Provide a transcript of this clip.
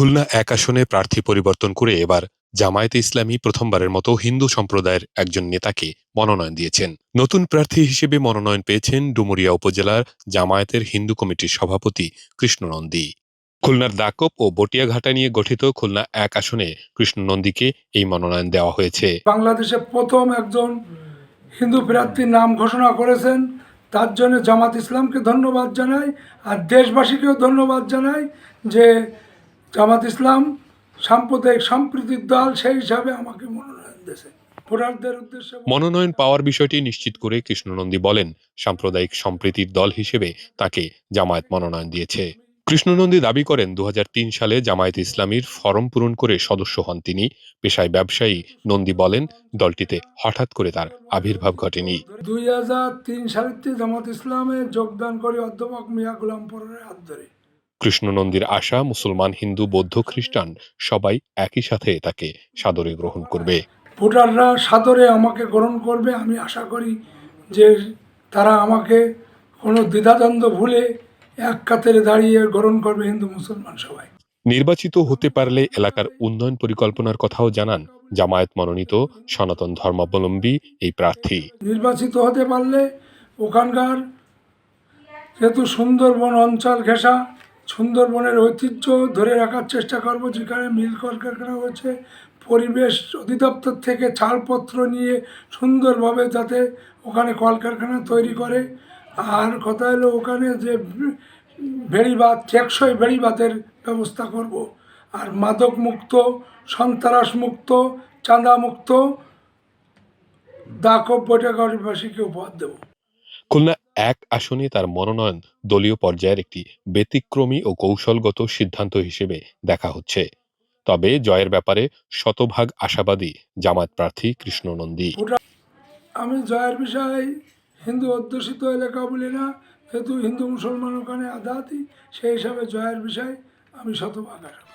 খুলনা এক আসনে প্রার্থী পরিবর্তন করে এবার জামায়াতে ইসলামী প্রথমবারের মতো হিন্দু সম্প্রদায়ের একজন নেতাকে মনোনয়ন দিয়েছেন। নতুন প্রার্থী হিসেবে মনোনয়ন পেয়েছেন ডুমুরিয়া উপজেলার জামায়াতের হিন্দু কমিটির সভাপতি কৃষ্ণ নন্দী। খুলনার দাকপ ও বটিয়াঘাটা নিয়ে গঠিত খুলনা এক আসনে কৃষ্ণ নন্দীকে এই মনোনয়ন দেওয়া হয়েছে। বাংলাদেশে প্রথম একজন হিন্দু প্রার্থীর নাম ঘোষণা করেছেন, তার জন্য জামাত ইসলামকে ধন্যবাদ জানাই, আর দেশবাসীকেও ধন্যবাদ জানাই যে জামাত ইসলাম সাম্প্রদায়িক সম্প্রীতির দল, সেই হিসাবে আমাকে মনোনয়ন দিয়েছে। ভোটারদের উদ্দেশ্যে মনোনয়ন পাওয়ার বিষয়টি নিশ্চিত করে কৃষ্ণ নন্দী বলেন, সাম্প্রদায়িক সম্প্রীতির দল হিসেবে তাকে জামায়াত মনোনয়ন দিয়েছে। কৃষ্ণ নন্দী দাবি করেন ২০০৩ সালে জামায়াত ইসলামীর ফরম পূরণ করে সদস্য হন তিনি। পেশায় ব্যবসায়ী নন্দী বলেন, দলটিতে হঠাৎ করে তার আবির্ভাব ঘটেনি। 2003 সালেতে জামাত ইসলামে যোগদান করে অধ্যাপক মিয়া গোলাম পরের হাত ধরে। কৃষ্ণ নন্দীর আশা, মুসলমান, হিন্দু, বৌদ্ধ, খ্রিস্টান সবাই একই সাথে তাকে সাদরে গ্রহণ করবে। ভোটাররা সাদরে আমাকে গ্রহণ করবে, আমি আশা করি যে তারা আমাকে কোনো দ্বিধাদ্বন্দ্ব ভুলে এক কাতারে দাঁড়িয়ে গ্রহণ করবে, হিন্দু মুসলমান সবাই। নির্বাচিত হতে পারলে এলাকার উন্নয়ন পরিকল্পনার কথাও জানান জামায়াত মনোনীত সনাতন ধর্মাবলম্বী এই প্রার্থী। নির্বাচিত হতে পারলে ওখানকার যেহেতু সুন্দরবন অঞ্চল ঘেঁষা, সুন্দরবনের ঐতিহ্য ধরে রাখার চেষ্টা করব। যেখানে মিল কলকারখানা হচ্ছে, পরিবেশ অধিদপ্তর থেকে ছাড়পত্র নিয়ে সুন্দরভাবে যাতে ওখানে কলকারখানা তৈরি করে। আর কথা হলো ওখানে যে বেড়িবাঁধ, টেকসই বেড়িবাঁধের ব্যবস্থা করব। আর মাদক মুক্ত, সন্ত্রাস মুক্ত, চাঁদা মুক্ত দাকব বটিয়াঘাটাবাসীকে উপহার দেব। খুলনা এক আসনে তার মনোনয়ন দলীয় পর্যায়ের একটি ব্যতিক্রমী ও কৌশলগত সিদ্ধান্ত হিসেবে দেখা হচ্ছে। তবে জয়ের ব্যাপারে শতভাগ আশাবাদী জামায়াত প্রার্থী কৃষ্ণ নন্দী। আমি জয়ের বিষয় হিন্দু অধ্যুষিত এলাকা বলি না, যেহেতু হিন্দু মুসলমান ওখানে আদাতি, সেই হিসাবে জয়ের বিষয় আমি শতভাগ আশাবাদী।